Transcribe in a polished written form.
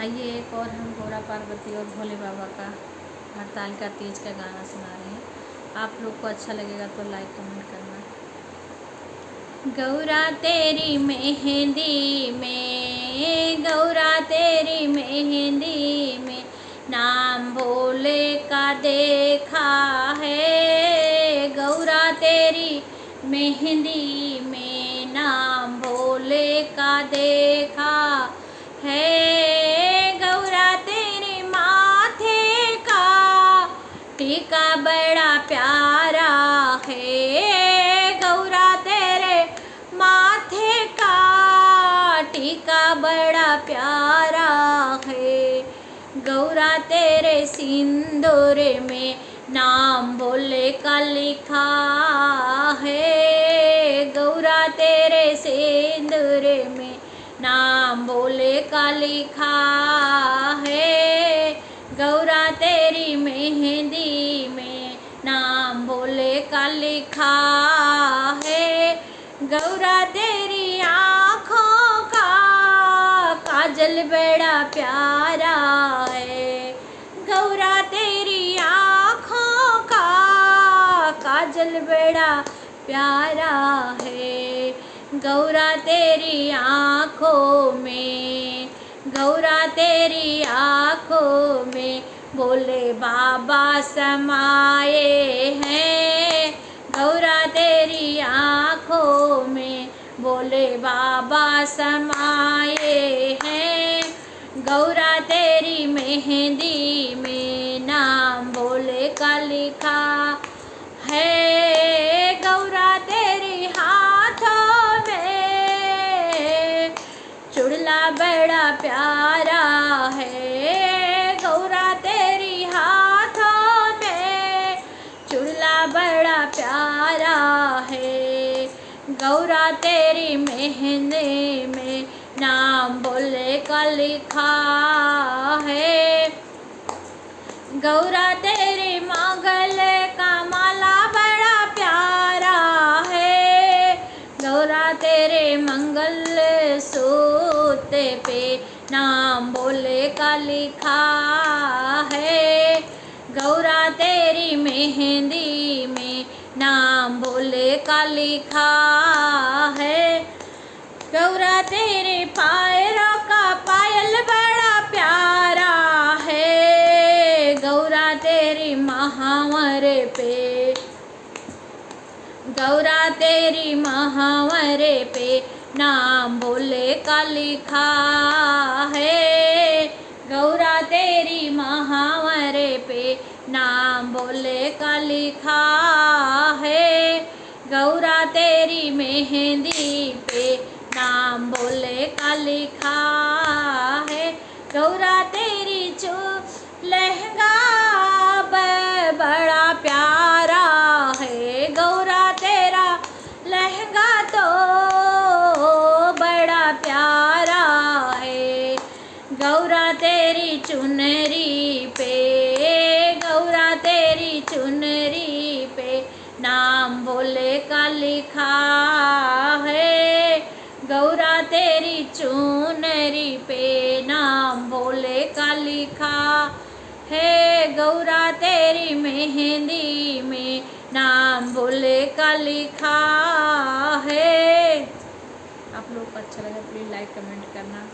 आइए एक और हम गौरा पार्वती और भोले बाबा का हड़ताल का तीज का गाना सुना रहे हैं। आप लोग को अच्छा लगेगा तो लाइक कमेंट करना। गौरा तेरी मेहंदी में, गौरा तेरी मेहंदी में नाम भोले का देखा है। गौरा तेरी मेहंदी में नाम भोले का देखा है। गौरा तेरे माथे का टीका बड़ा प्यारा है। गौरा तेरे माथे का टीका बड़ा प्यारा है। गौरा तेरे सिंदूर में नाम भोले का लिखा है। गौरा तेरे सिंदूर में नाम भोले का लिखा है। गौरा तेरी मेहंदी में नाम भोले का लिखा है। गौरा तेरी आँखों का काजल बड़ा प्यारा है। गौरा तेरी आँखों का काजल बड़ा प्यारा है। गौरा तेरी आँखों में, गौरा तेरी आँखों में भोले बाबा समाए हैं। गौरा तेरी आँखों में भोले बाबा समाए हैं। गौरा तेरी मेहंदी में नाम भोले का लिखा है। गौरा तेरी हाथों में चूड़ला बड़ा प्यारा है। गौरा तेरी हाथों में चूड़ला बड़ा प्यारा है। गौरा तेरी मेहंदी में नाम भोले का लिखा है। गौरा तेरे मंगल का माला बड़ा प्यारा है। गौरा तेरे मंगल सूत्र पे नाम भोले का लिखा है। गौरा तेरी मेहंदी में नाम भोले का लिखा है। गौरा तेरे पैरों का पायल बड़ा प्यारा है। गौरा तेरी महावर पे, गौरा तेरी महावर पे नाम भोले का लिखा है। गौरा तेरी महावर पे नाम भोले का लिखा है। गौरा तेरी मेहंदी पे नाम भोले का लिखा है। गौरा तेरी लहंगा बड़ा प्यारा है। गौरा तेरा लहंगा तो बड़ा प्यारा है। गौरा तेरी चुनरी पे, गौरा तेरी चुनरी पे नाम भोले का लिखा है। गौरा तेरी चुनरी पे नाम भोले का लिखा है। गौरा तेरी मेहंदी में नाम भोले का लिखा है। आप लोग को अच्छा लगा प्लीज़ लाइक कमेंट करना।